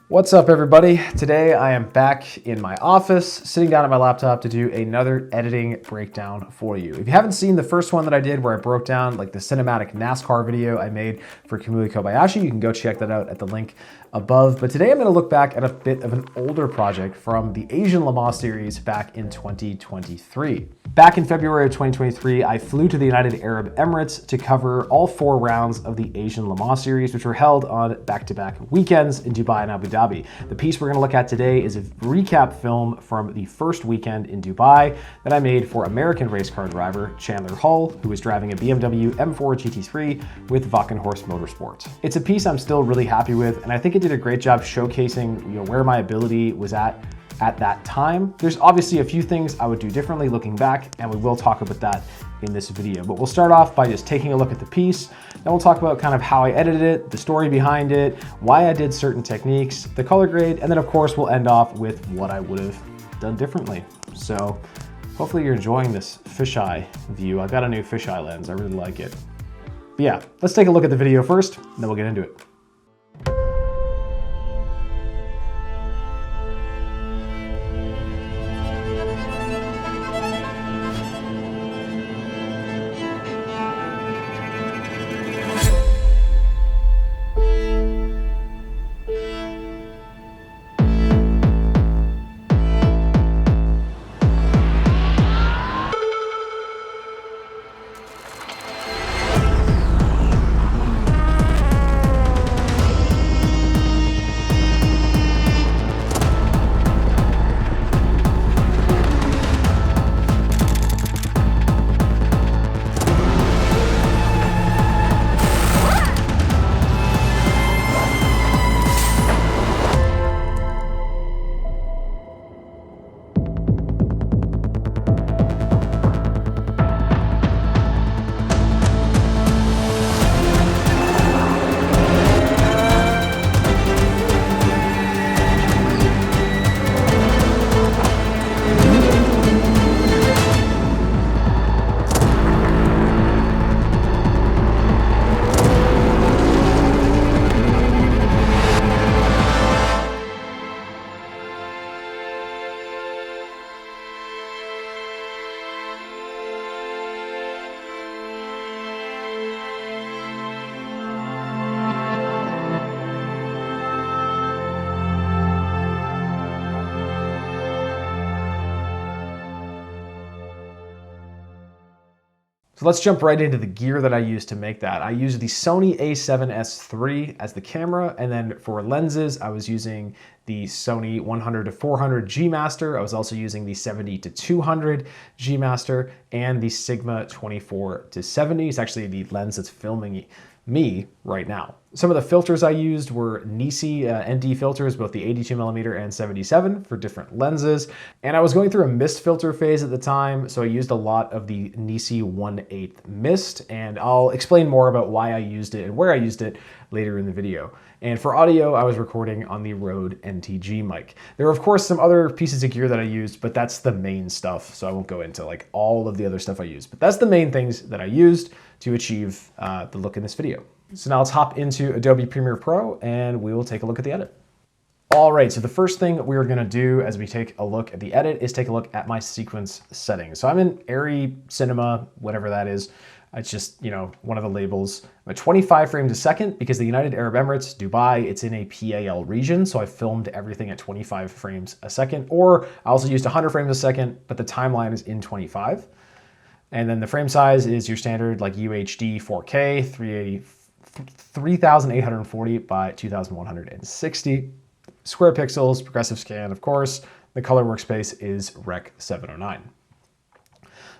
What's up, everybody? Today I am back in my office, sitting down at my laptop to do another editing breakdown for you. If you haven't seen the first one that I did where I broke down like the cinematic NASCAR video I made for Kamui Kobayashi, you can go check that out at the link above. But today I'm going to look back at a bit of an older project from the Asian Le Mans series back in 2023. Back in February of 2023, I flew to the United Arab Emirates to cover all 4 rounds of the Asian Le Mans series, which were held on back-to-back weekends in Dubai and Abu Dhabi. The piece we're going to look at today is a recap film from the first weekend in Dubai that I made for American race car driver Chandler Hull, who was driving a BMW M4 GT3 with Wagenhorst Motorsport. It's a piece I'm still really happy with, and I think it did a great job showcasing where my ability was at that time. There's obviously a few things I would do differently looking back, and we will talk about that in this video. But we'll start off by just taking a look at the piece. Then we'll talk about kind of how I edited it, the story behind it, why I did certain techniques, the color grade, and then of course we'll end off with what I would have done differently. So hopefully you're enjoying this fisheye view. I've got a new fisheye lens, I really like it. But yeah, let's take a look at the video first, and then we'll get into it. So let's jump right into the gear that I used to make that. I used the Sony a7S III as the camera, and then for lenses, I was using the Sony 100-400 G Master. I was also using the 70-200 G Master and the Sigma 24-70. It's actually the lens that's filming me right now. Some of the filters I used were Nisi ND filters, both the 82mm and 77 for different lenses. And I was going through a mist filter phase at the time, so I used a lot of the Nisi 1/8 mist, and I'll explain more about why I used it and where I used it later in the video. And for audio, I was recording on the Rode NTG mic. There were of course some other pieces of gear that I used, but that's the main stuff, so I won't go into like all of the other stuff I used. But that's the main things that I used to achieve the look in this video. So now let's hop into Adobe Premiere Pro and we will take a look at the edit. All right, so the first thing we're gonna do as we take a look at the edit is take a look at my sequence settings. So I'm in Airy Cinema, whatever that is. It's just, one of the labels. I'm at 25 frames a second because the United Arab Emirates, Dubai, it's in a PAL region. So I filmed everything at 25 frames a second, or I also used 100 frames a second, but the timeline is in 25. And then the frame size is your standard like UHD 4K, 3840 by 2160. Square pixels, progressive scan, of course. The color workspace is Rec 709.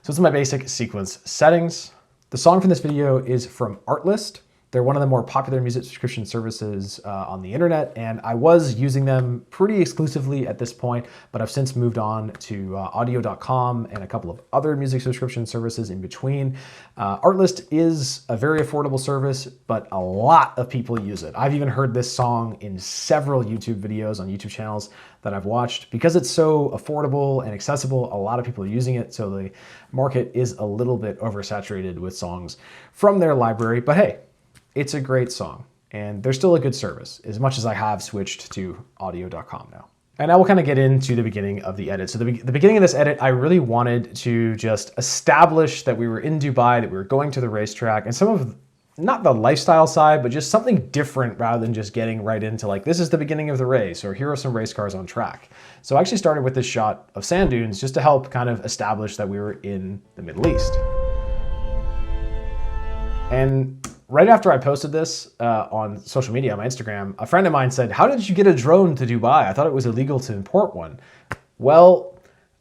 So it's my basic sequence settings. The song from this video is from Artlist. They're one of the more popular music subscription services on the internet, and I was using them pretty exclusively at this point, but I've since moved on to audio.com and a couple of other music subscription services in between. Artlist is a very affordable service, but a lot of people use it. I've even heard this song in several YouTube videos on YouTube channels that I've watched. Because it's so affordable and accessible, a lot of people are using it, so the market is a little bit oversaturated with songs from their library, but hey, it's a great song. And they're still a good service, as much as I have switched to audio.com now. And now we'll kind of get into the beginning of the edit. So the beginning of this edit, I really wanted to just establish that we were in Dubai, that we were going to the racetrack, and some of, not the lifestyle side, but just something different rather than just getting right into like, this is the beginning of the race, or here are some race cars on track. So I actually started with this shot of sand dunes just to help kind of establish that we were in the Middle East. And right after I posted this on social media, on my Instagram, a friend of mine said, how did you get a drone to Dubai? I thought it was illegal to import one. Well,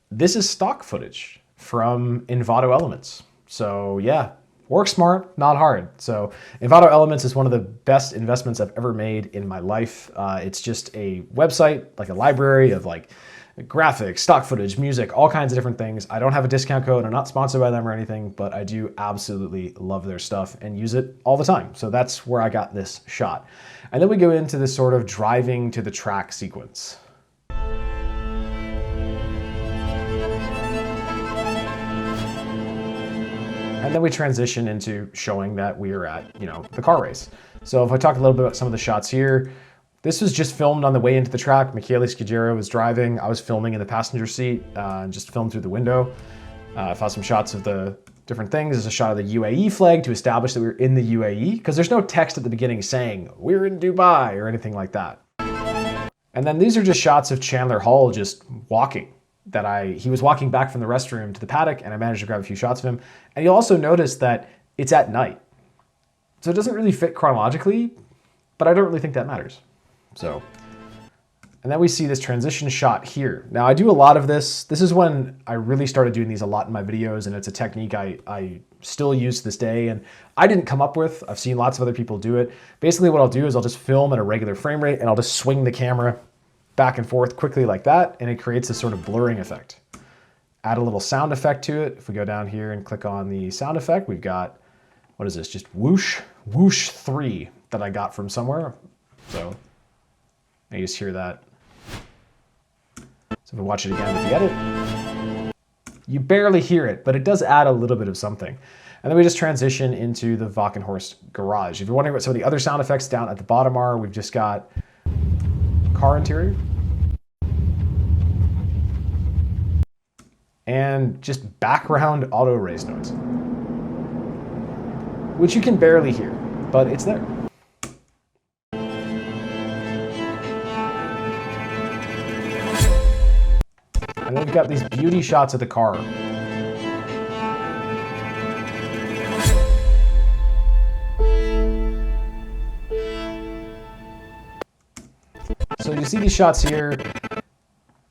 this is stock footage from Envato Elements. So yeah, work smart, not hard. So Envato Elements is one of the best investments I've ever made in my life. It's just a website, like a library of like graphics, stock footage, music, all kinds of different things. I don't have a discount code. I'm not sponsored by them or anything, but I do absolutely love their stuff and use it all the time. So that's where I got this shot. And then we go into this sort of driving to the track sequence. And then we transition into showing that we are at, the car race. So if I talk a little bit about some of the shots here, this was just filmed on the way into the track. Michele Scudero was driving. I was filming in the passenger seat, just filmed through the window. I found some shots of the different things. There's a shot of the UAE flag to establish that we were in the UAE, because there's no text at the beginning saying we're in Dubai or anything like that. And then these are just shots of Chandler Hall just walking. He was walking back from the restroom to the paddock, and I managed to grab a few shots of him. And you'll also notice that it's at night. So it doesn't really fit chronologically, but I don't really think that matters. So, and then we see this transition shot here. Now I do a lot of this. This is when I really started doing these a lot in my videos, and it's a technique I still use to this day, and I didn't come up with. I've seen lots of other people do it. Basically what I'll do is I'll just film at a regular frame rate, and I'll just swing the camera back and forth quickly like that, and it creates this sort of blurring effect. Add a little sound effect to it. If we go down here and click on the sound effect, we've got, what is this? Just whoosh, whoosh 3 that I got from somewhere. So you just hear that. So if we watch it again with the edit, you barely hear it, but it does add a little bit of something. And then we just transition into the Valkenhorst garage. If you're wondering what some of the other sound effects down at the bottom are, we've just got car interior and just background auto race noise, which you can barely hear, but it's there. And then we've got these beauty shots of the car. So you see these shots here.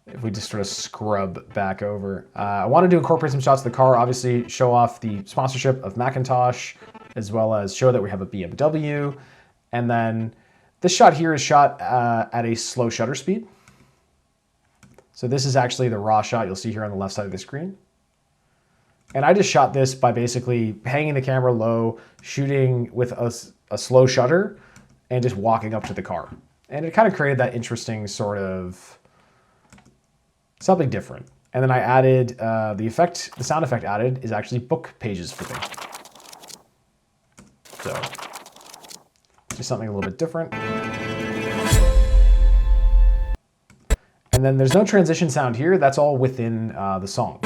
If we just sort of scrub back over, I wanted to incorporate some shots of the car, obviously show off the sponsorship of Macintosh, as well as show that we have a BMW. And then this shot here is shot at a slow shutter speed. So this is actually the raw shot you'll see here on the left side of the screen. And I just shot this by basically hanging the camera low, shooting with a slow shutter, and just walking up to the car. And it kind of created that interesting sort of something different. And then I added the sound effect added is actually book pages flipping. So just something a little bit different. And then there's no transition sound here. That's all within the song.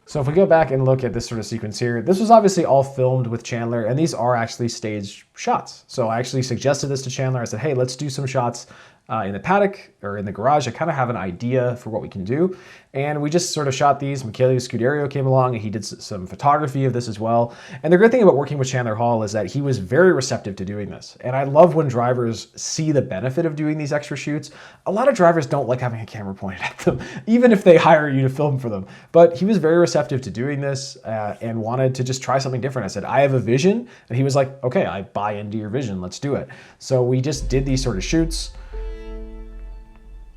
So if we go back and look at this sort of sequence here, this was obviously all filmed with Chandler, and these are actually staged shots. So I actually suggested this to Chandler. I said, hey, let's do some shots in the paddock or in the garage. I kind of have an idea for what we can do. And we just sort of shot these. Michele Scudero came along and he did some photography of this as well. And the great thing about working with Chandler Hall is that he was very receptive to doing this. And I love when drivers see the benefit of doing these extra shoots. A lot of drivers don't like having a camera pointed at them, even if they hire you to film for them. But he was very receptive to doing this and wanted to just try something different. I said, I have a vision. And he was like, okay, I buy into your vision. Let's do it. So we just did these sort of shoots.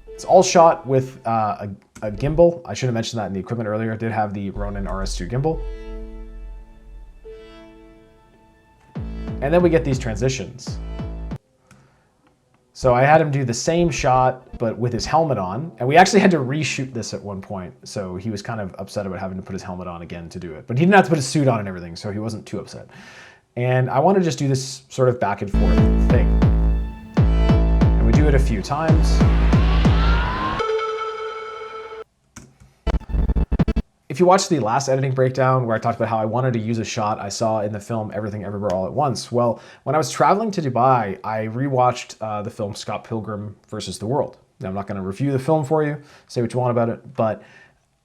It's all shot with a gimbal. I should have mentioned that in the equipment earlier. I did have the Ronin RS2 gimbal. And then we get these transitions. So I had him do the same shot, but with his helmet on. And we actually had to reshoot this at one point. So he was kind of upset about having to put his helmet on again to do it. But he didn't have to put his suit on and everything, so he wasn't too upset. And I want to just do this sort of back and forth thing. And we do it a few times. If you watch the last editing breakdown where I talked about how I wanted to use a shot I saw in the film Everything Everywhere All at Once, well, when I was traveling to Dubai, I rewatched the film Scott Pilgrim versus the World. Now, I'm not going to review the film for you, say what you want about it, but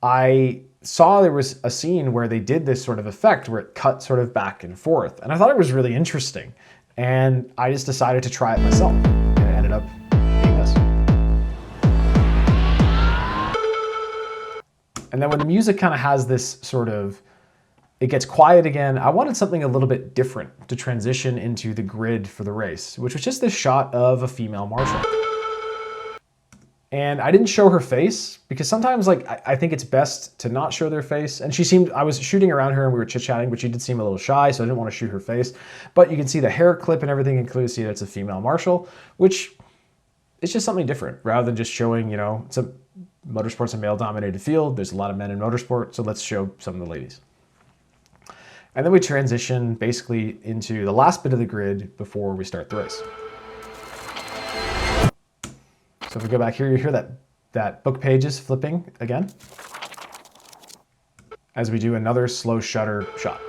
I saw there was a scene where they did this sort of effect where it cut sort of back and forth, and I thought it was really interesting, and I just decided to try it myself, and it ended up being this. And then when the music kind of has this sort of, it gets quiet again, I wanted something a little bit different to transition into the grid for the race, which was just this shot of a female marshal. And I didn't show her face because sometimes like I think it's best to not show their face. And she seemed, I was shooting around her and we were chit-chatting, but she did seem a little shy, so I didn't want to shoot her face. But you can see the hair clip and everything, and clearly see that it's a female marshal, which is just something different rather than just showing, you know, motorsport's a male-dominated field. There's a lot of men in motorsport, so let's show some of the ladies. And then we transition basically into the last bit of the grid before we start the race. So if we go back here, you hear that book pages flipping again as we do another slow shutter shot.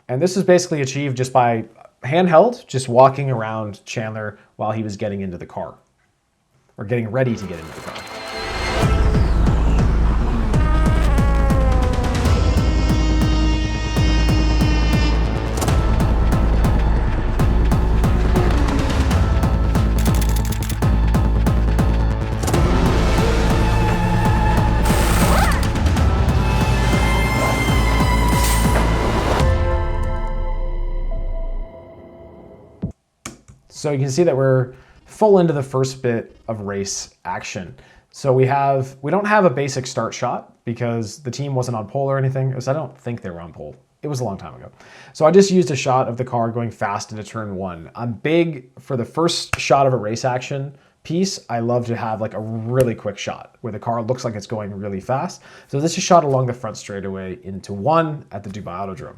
And this is basically achieved just by handheld, just walking around Chandler while he was getting into the car. Or getting ready to get into the car. So you can see that we're full into the first bit of race action. So we don't have a basic start shot because the team wasn't on pole or anything. I don't think they were on pole. It was a long time ago. So I just used a shot of the car going fast into turn one. I'm big for the first shot of a race action piece. I love to have like a really quick shot where the car looks like it's going really fast. So this is shot along the front straightaway into one at the Dubai Autodrome.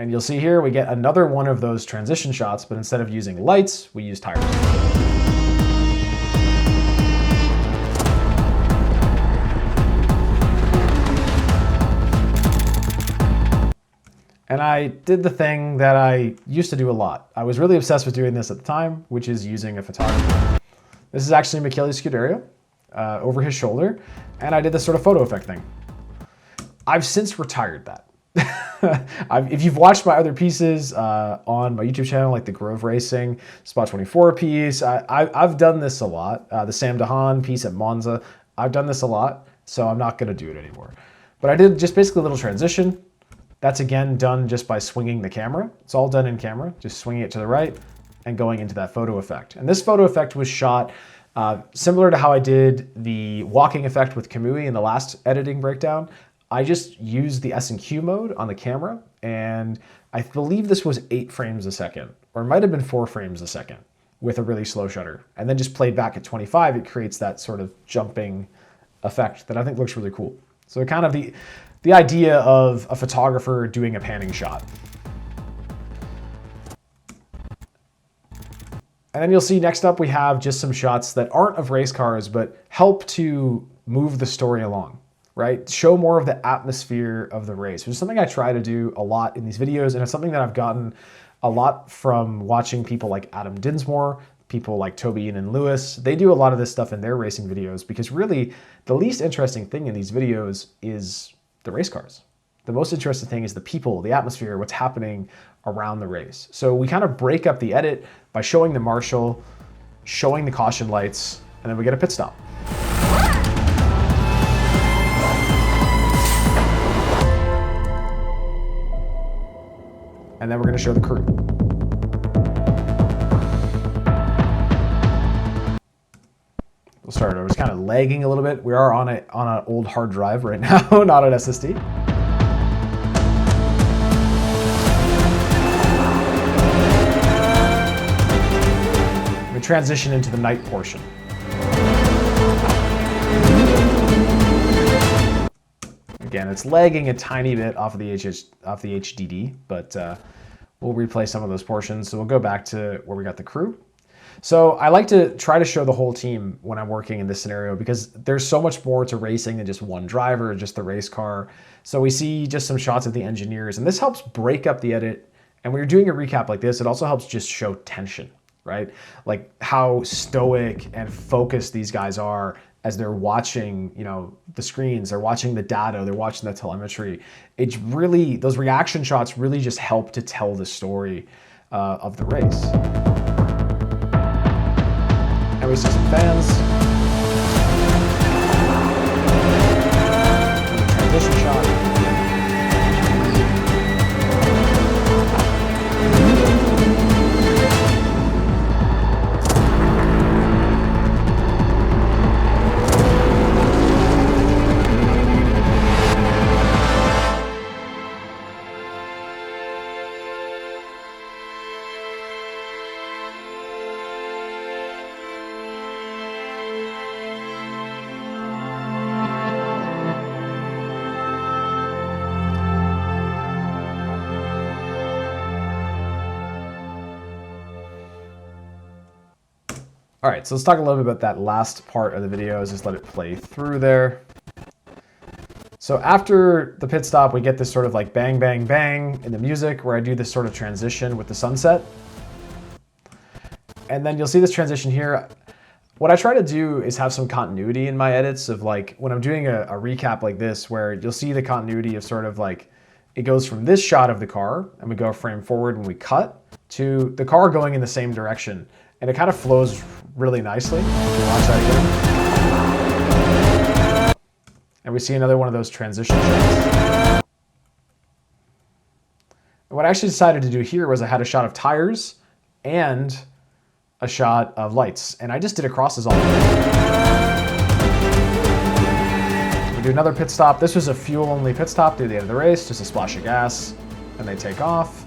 And you'll see here we get another one of those transition shots, but instead of using lights, we use tires. And I did the thing that I used to do a lot. I was really obsessed with doing this at the time, which is using a photographer. This is actually Michele Scuderio over his shoulder, and I did this sort of photo effect thing. I've since retired that. If you've watched my other pieces on my YouTube channel, like the Grove Racing, Spot 24 piece, I've done this a lot. The Sam DeHaan piece at Monza, I've done this a lot, so I'm not going to do it anymore. But I did just basically a little transition. That's again done just by swinging the camera. It's all done in camera, just swinging it to the right and going into that photo effect. And this photo effect was shot similar to how I did the walking effect with Kamui in the last editing breakdown. I just used the S&Q mode on the camera, and I believe this was 8 frames a second, or it might have been 4 frames a second with a really slow shutter. And then just played back at 25, it creates that sort of jumping effect that I think looks really cool. So kind of the idea of a photographer doing a panning shot. And then you'll see next up we have just some shots that aren't of race cars, but help to move the story along. Right? Show more of the atmosphere of the race, which is something I try to do a lot in these videos, and it's something that I've gotten a lot from watching people like Adam Dinsmore, people like Toby Ian and Lewis. They do a lot of this stuff in their racing videos because really the least interesting thing in these videos is the race cars. The most interesting thing is the people, the atmosphere, what's happening around the race. So we kind of break up the edit by showing the marshal, showing the caution lights, and then we get a pit stop. And then we're going to show the crew. We'll start over. It's kind of lagging a little bit. We are on an old hard drive right now, not an SSD. transition into the night portion. Again, it's lagging a tiny bit off of the HDD, but we'll replay some of those portions. So we'll go back to where we got the crew. So I like to try to show the whole team when I'm working in this scenario because there's so much more to racing than just one driver, just the race car. So we see just some shots of the engineers, and this helps break up the edit. And when you're doing a recap like this, it also helps just show tension, right? Like how stoic and focused these guys are as they're watching, you know, the screens, they're watching the data, they're watching the telemetry. It's really, those reaction shots really just help to tell the story of the race. And we see some fans. Transition shot. All right, so let's talk a little bit about that last part of the video. Just let it play through there. So after the pit stop, we get this sort of like bang, bang, bang in the music where I do this sort of transition with the sunset. And then you'll see this transition here. What I try to do is have some continuity in my edits of like when I'm doing a recap like this, where you'll see the continuity of sort of like, it goes from this shot of the car and we go frame forward and we cut to the car going in the same direction. And it kind of flows really nicely. Watch that again. And we see another one of those transition shots. And what I actually decided to do here was I had a shot of tires and a shot of lights. And I just did a crosses all the way. We do another pit stop. This was a fuel-only pit stop near the end of the race, just a splash of gas, and they take off.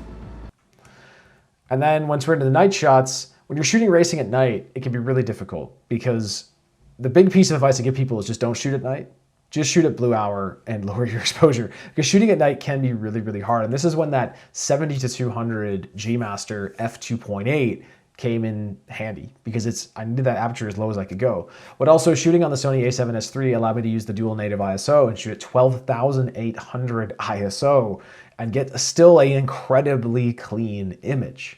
And then once we're into the night shots, when you're shooting racing at night, it can be really difficult because the big piece of advice I give people is just don't shoot at night. Just shoot at blue hour and lower your exposure because shooting at night can be really, really hard. And this is when that 70-200 G Master f2.8 came in handy because I needed that aperture as low as I could go. But also shooting on the Sony a7S III allowed me to use the dual native ISO and shoot at 12,800 ISO and get still an incredibly clean image.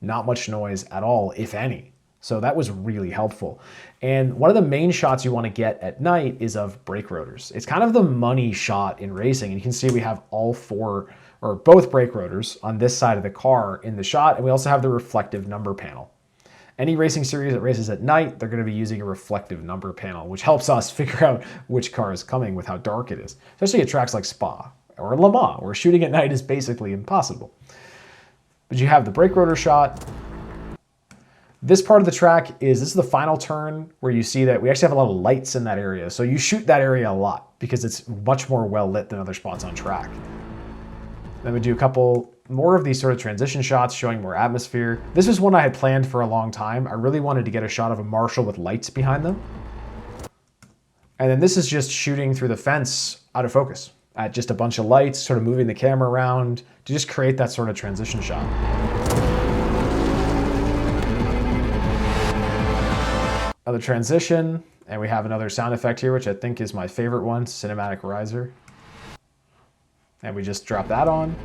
Not much noise at all, if any. So that was really helpful. And one of the main shots you want to get at night is of brake rotors. It's kind of the money shot in racing. And you can see we have all four, or both brake rotors on this side of the car in the shot. And we also have the reflective number panel. Any racing series that races at night, they're going to be using a reflective number panel, which helps us figure out which car is coming with how dark it is. Especially at tracks like Spa or Le Mans, where shooting at night is basically impossible. But you have the brake rotor shot. This part of the track this is the final turn where you see that we actually have a lot of lights in that area. So you shoot that area a lot because it's much more well lit than other spots on track. Then we do a couple more of these sort of transition shots showing more atmosphere. This was one I had planned for a long time. I really wanted to get a shot of a Marshall with lights behind them. And then this is just shooting through the fence out of focus at just a bunch of lights, sort of moving the camera around to just create that sort of transition shot. Another transition, and we have another sound effect here, which I think is my favorite one, Cinematic Riser. And we just drop that on.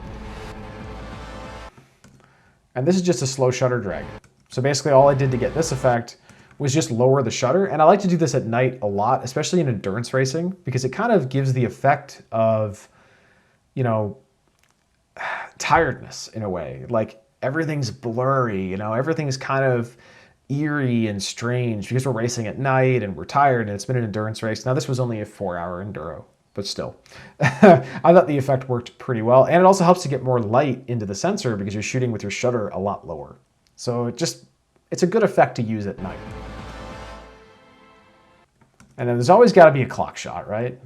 And this is just a slow shutter drag. So basically all I did to get this effect was just lower the shutter. And I like to do this at night a lot, especially in endurance racing, because it kind of gives the effect of, you know, tiredness in a way. Like everything's blurry, you know, everything's kind of eerie and strange because we're racing at night and we're tired and it's been an endurance race. Now this was only a 4-hour enduro, but still. I thought the effect worked pretty well. And it also helps to get more light into the sensor because you're shooting with your shutter a lot lower. So it's a good effect to use at night. And then there's always got to be a clock shot, right?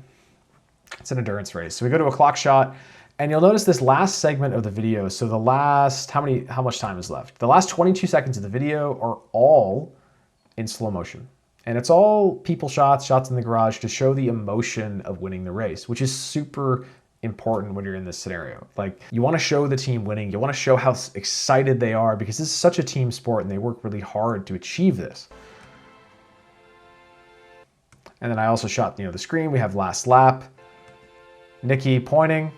It's an endurance race. So we go to a clock shot and you'll notice this last segment of the video. So the last, how much time is left? The last 22 seconds of the video are all in slow motion. And it's all people shots, shots in the garage to show the emotion of winning the race, which is super important when you're in this scenario. Like, you want to show the team winning. You want to show how excited they are, because this is such a team sport and they work really hard to achieve this. And then I also shot, the screen. We have last lap. Nikki pointing.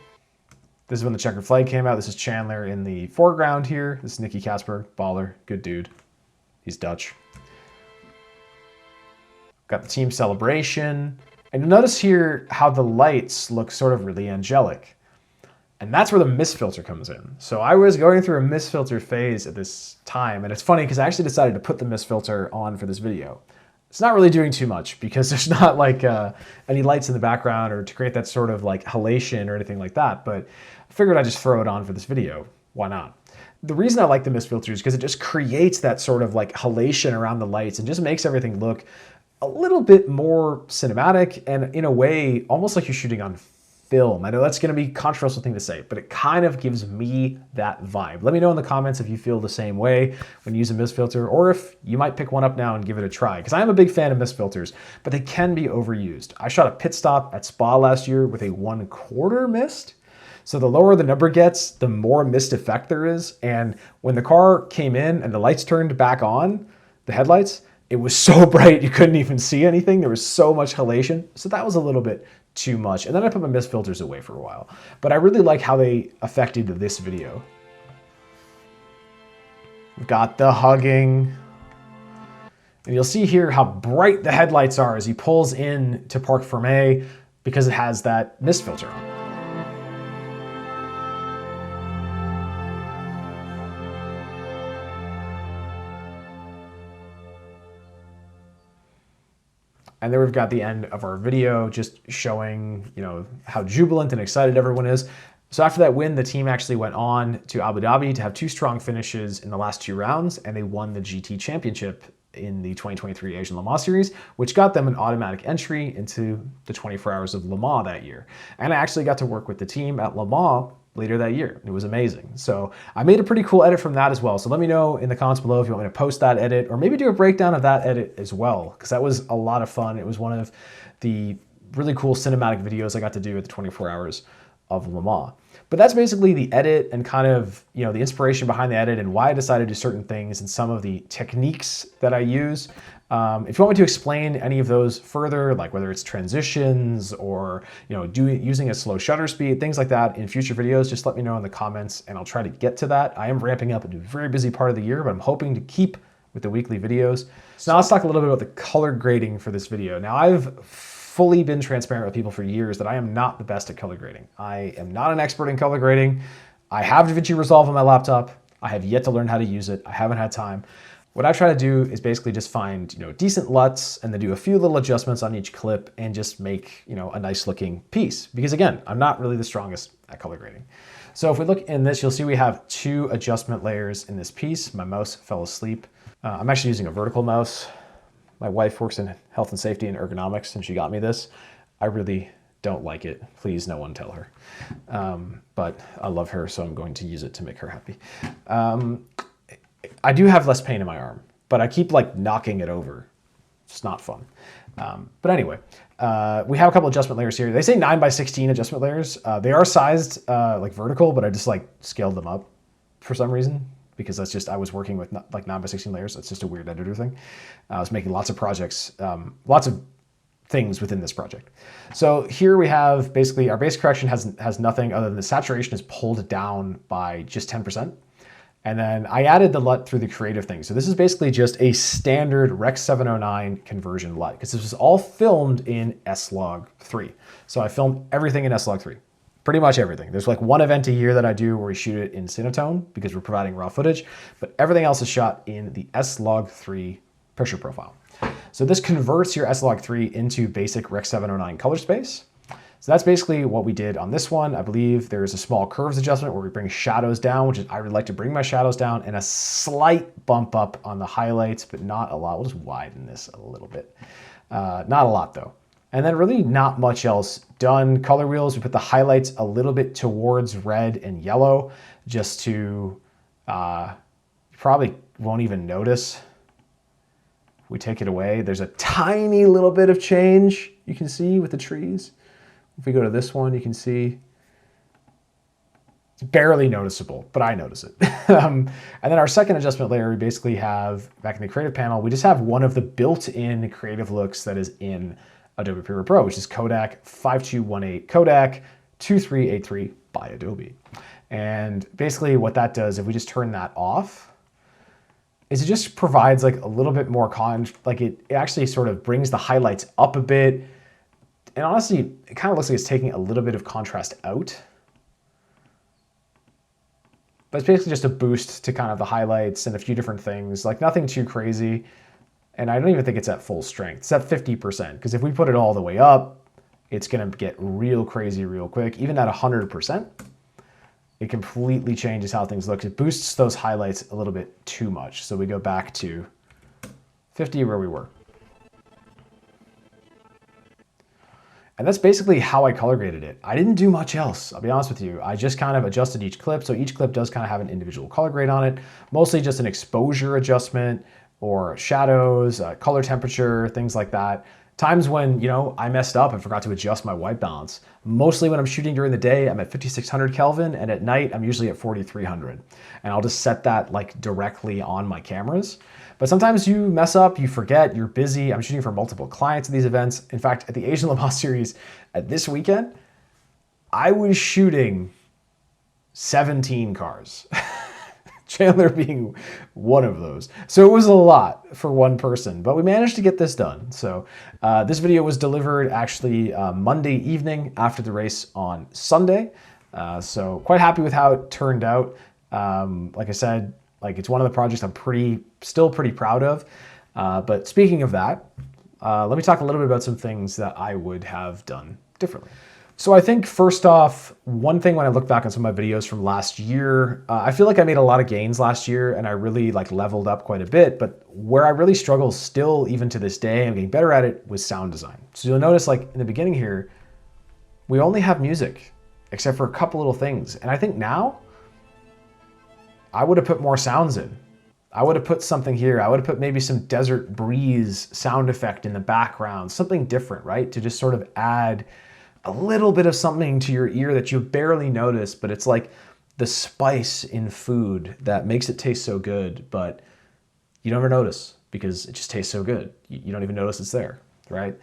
This is when the checkered flag came out. This is Chandler in the foreground here. This is Nicky Casper, baller, good dude. He's Dutch. Got the team celebration. And you'll notice here how the lights look sort of really angelic. And that's where the mist filter comes in. So I was going through a mist filter phase at this time. And it's funny because I actually decided to put the mist filter on for this video. It's not really doing too much because there's not like any lights in the background or to create that sort of like halation or anything like that. But I figured I'd just throw it on for this video. Why not? The reason I like the mist filter is because it just creates that sort of like halation around the lights and just makes everything look a little bit more cinematic and in a way almost like you're shooting on film. I know that's going to be a controversial thing to say, but it kind of gives me that vibe. Let me know in the comments if you feel the same way when you use a mist filter, or if you might pick one up now and give it a try, because I am a big fan of mist filters, but they can be overused. I shot a pit stop at Spa last year with a 1/4 mist. So the lower the number gets, the more mist effect there is. And when the car came in and the lights turned back on, the headlights, it was so bright you couldn't even see anything. There was so much halation. So that was a little bit too much. And then I put my mist filters away for a while. But I really like how they affected this video. We've got the hugging. And you'll see here how bright the headlights are as he pulls in to Parc Fermé because it has that mist filter on. And then we've got the end of our video just showing, how jubilant and excited everyone is. So after that win, the team actually went on to Abu Dhabi to have 2 strong finishes in the last 2 rounds, and they won the GT Championship in the 2023 Asian Le Mans Series, which got them an automatic entry into the 24 Hours of Le Mans that year. And I actually got to work with the team at Le Mans later that year. It was amazing. So I made a pretty cool edit from that as well. So let me know in the comments below if you want me to post that edit or maybe do a breakdown of that edit as well, because that was a lot of fun. It was one of the really cool cinematic videos I got to do at the 24 Hours of Le Mans. But that's basically the edit and kind of, the inspiration behind the edit and why I decided to do certain things and some of the techniques that I use. If you want me to explain any of those further, like whether it's transitions or, using a slow shutter speed, things like that in future videos, just let me know in the comments and I'll try to get to that. I am ramping up into a very busy part of the year, but I'm hoping to keep with the weekly videos. So now let's talk a little bit about the color grading for this video. Now I've fully been transparent with people for years that I am not the best at color grading. I am not an expert in color grading. I have DaVinci Resolve on my laptop. I have yet to learn how to use it. I haven't had time. What I try to do is basically just find, decent LUTs and then do a few little adjustments on each clip and just make, a nice looking piece. Because again, I'm not really the strongest at color grading. So if we look in this, you'll see we have 2 adjustment layers in this piece. My mouse fell asleep. I'm actually using a vertical mouse. My wife works in health and safety and ergonomics and she got me this. I really don't like it. Please, no one tell her. But I love her, so I'm going to use it to make her happy. I do have less pain in my arm, but I keep knocking it over. It's not fun. But anyway, we have a couple adjustment layers here. They say 9x16 adjustment layers. They are sized vertical, but I just scaled them up for some reason because that's just, I was working with 9x16 layers. That's just a weird editor thing. I was making lots of projects, lots of things within this project. So here we have basically our base correction has nothing other than the saturation is pulled down by just 10%. And then I added the LUT through the creative thing. So this is basically just a standard Rec 709 conversion LUT because this was all filmed in S-Log3. So I filmed everything in S-Log3, pretty much everything. There's one event a year that I do where we shoot it in Cinetone because we're providing raw footage, but everything else is shot in the S-Log3 picture profile. So this converts your S-Log3 into basic Rec 709 color space. So that's basically what we did on this one. I believe there's a small curves adjustment where we bring shadows down, which is, I really like to bring my shadows down, and a slight bump up on the highlights, but not a lot. We'll just widen this a little bit. Not a lot though. And then really not much else done. Color wheels, we put the highlights a little bit towards red and yellow just to, you probably won't even notice we take it away, there's a tiny little bit of change you can see with the trees. If we go to this one, you can see it's barely noticeable, but I notice it. And then our second adjustment layer, we basically have, back in the creative panel, we just have one of the built-in creative looks that is in Adobe Premiere Pro, which is Kodak 5218 Kodak 2383 by Adobe. And basically what that does, if we just turn that off, is it just provides like a little bit more like it actually sort of brings the highlights up a bit. And honestly, it kind of looks like it's taking a little bit of contrast out. But it's basically just a boost to kind of the highlights and a few different things, like nothing too crazy. And I don't even think it's at full strength. It's at 50%, because if we put it all the way up, it's gonna get real crazy real quick. Even at 100%, it completely changes how things look. It boosts those highlights a little bit too much. So we go back to 50 where we were. And that's basically how I color graded it. I didn't do much else, I'll be honest with you. I just kind of adjusted each clip. So each clip does kind of have an individual color grade on it, mostly just an exposure adjustment or shadows, color temperature, things like that. Times when, you know, I messed up and forgot to adjust my white balance. Mostly when I'm shooting during the day, I'm at 5600 Kelvin, and at night, I'm usually at 4300. And I'll just set that like directly on my cameras. But sometimes you mess up, you forget, you're busy. I'm shooting for multiple clients at these events. In fact, at the Asian Le Mans Series at this weekend, I was shooting 17 cars. Chandler being one of those. So it was a lot for one person, but we managed to get this done. So this video was delivered actually Monday evening after the race on Sunday. So quite happy with how it turned out. Like I said, like it's one of the projects I'm still pretty proud of. But speaking of that, let me talk a little bit about some things that I would have done differently. So I think first off, one thing when I look back on some of my videos from last year, I feel like I made a lot of gains last year and I really like leveled up quite a bit, but where I really struggle still even to this day, I'm getting better at it, was sound design. So you'll notice like in the beginning here, we only have music except for a couple little things. And I think now I would have put more sounds in. I would have put something here. I would have put maybe some desert breeze sound effect in the background, something different, right? To just sort of add a little bit of something to your ear that you barely notice, but it's like the spice in food that makes it taste so good, but you never notice because it just tastes so good. You don't even notice it's there, right?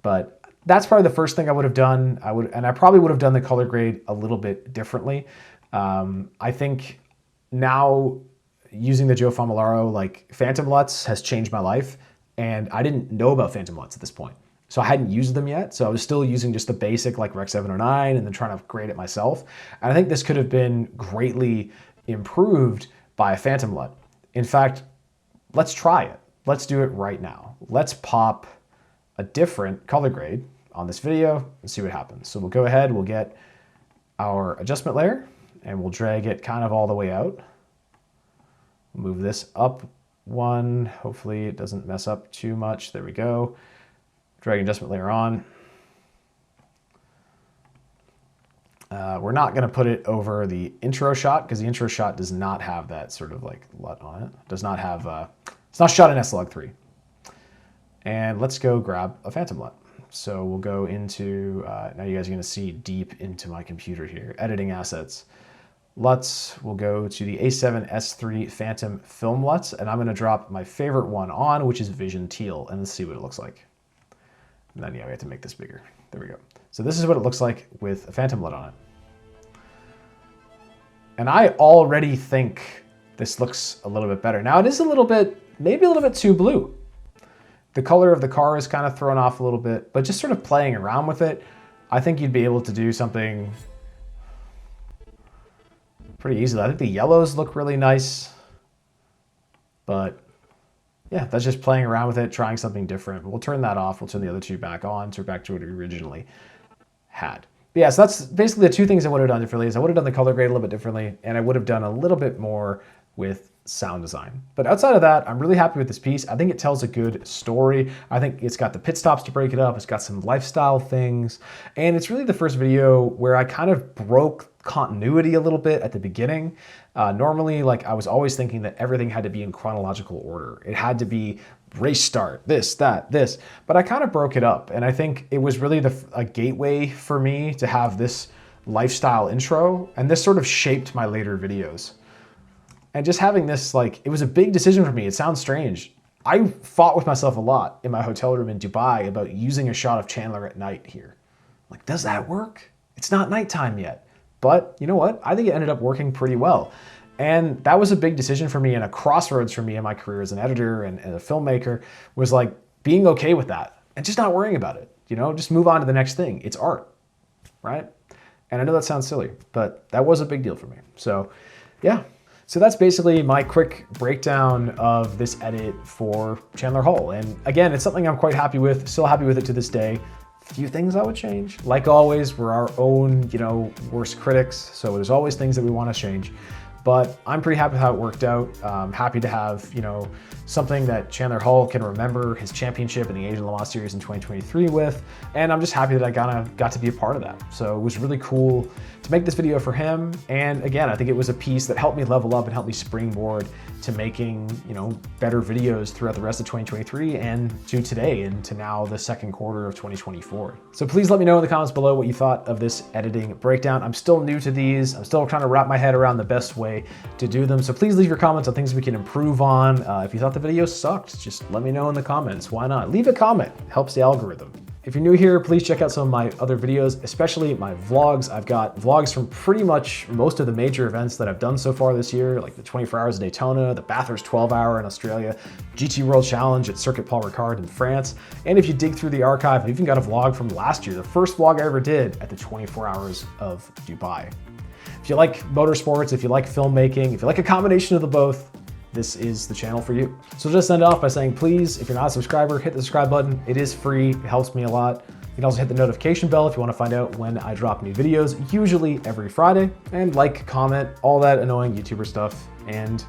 But that's probably the first thing I would have done. I probably would have done the color grade a little bit differently. I think now using the Joe Famolaro, like Phantom LUTs has changed my life, and I didn't know about Phantom LUTs at this point. So I hadn't used them yet. So I was still using just the basic like Rec 709 and then trying to grade it myself. And I think this could have been greatly improved by a Phantom LUT. In fact, let's try it. Let's do it right now. Let's pop a different color grade on this video and see what happens. So we'll go ahead, we'll get our adjustment layer and we'll drag it kind of all the way out. Move this up one. Hopefully it doesn't mess up too much. There we go. Drag adjustment layer on. We're not going to put it over the intro shot because the intro shot does not have that sort of like LUT on it. Does not have, it's not shot in S-Log3. And let's go grab a Phantom LUT. So we'll go into, now you guys are going to see deep into my computer here, editing assets. LUTs, we'll go to the A7S3 Phantom Film LUTs, and I'm going to drop my favorite one on, which is Vision Teal, and let's see what it looks like. And then, yeah, we have to make this bigger. There we go. So this is what it looks like with a Phantom LUT on it. And I already think this looks a little bit better. Now it is a little bit, maybe a little bit too blue. The color of the car is kind of thrown off a little bit, but just sort of playing around with it, I think you'd be able to do something pretty easily. I think the yellows look really nice, but yeah, that's just playing around with it, trying something different. We'll turn that off. We'll turn the other two back on, so we're back to what we originally had. But yeah, so that's basically the two things I would have done differently. Is I would have done the color grade a little bit differently, and I would have done a little bit more with sound design. But outside of that, I'm really happy with this piece. I think it tells a good story. I think it's got the pit stops to break it up. It's got some lifestyle things. And it's really the first video where I kind of broke continuity a little bit at the beginning. Normally, like I was always thinking that everything had to be in chronological order. It had to be race start, this, that, this. But I kind of broke it up. And I think it was really a gateway for me to have this lifestyle intro. And this sort of shaped my later videos. And just having this, like, it was a big decision for me. It sounds strange. I fought with myself a lot in my hotel room in Dubai about using a shot of Chandler at night here. Like, does that work? It's not nighttime yet. But you know what? I think it ended up working pretty well. And that was a big decision for me and a crossroads for me in my career as an editor and a filmmaker, was like being okay with that and just not worrying about it. You know, just move on to the next thing. It's art, right? And I know that sounds silly, but that was a big deal for me. So yeah. So that's basically my quick breakdown of this edit for Chandler Hull. And again, it's something I'm quite happy with, still happy with it to this day. A few things I would change. Like always, we're our own, worst critics. So there's always things that we want to change. But I'm pretty happy with how it worked out. Happy to have, something that Chandler Hull can remember his championship in the Asian Le Mans Series in 2023 with. And I'm just happy that I got to be a part of that. So it was really cool to make this video for him. And again, I think it was a piece that helped me level up and helped me springboard to making, better videos throughout the rest of 2023 and to today and to now the second quarter of 2024. So please let me know in the comments below what you thought of this editing breakdown. I'm still new to these. I'm still trying to wrap my head around the best way to do them. So please leave your comments on things we can improve on. If you thought the video sucked, just let me know in the comments. Why not? Leave a comment. It helps the algorithm. If you're new here, please check out some of my other videos, especially my vlogs. I've got vlogs from pretty much most of the major events that I've done so far this year, like the 24 Hours of Daytona, the Bathurst 12 Hour in Australia, GT World Challenge at Circuit Paul Ricard in France. And if you dig through the archive, I've even got a vlog from last year, the first vlog I ever did at the 24 Hours of Dubai. If you like motorsports, if you like filmmaking, if you like a combination of the both, this is the channel for you. So just end off by saying, please, if you're not a subscriber, hit the subscribe button. It is free, it helps me a lot. You can also hit the notification bell if you want to find out when I drop new videos, usually every Friday. And like, comment, all that annoying YouTuber stuff. And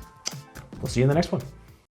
we'll see you in the next one.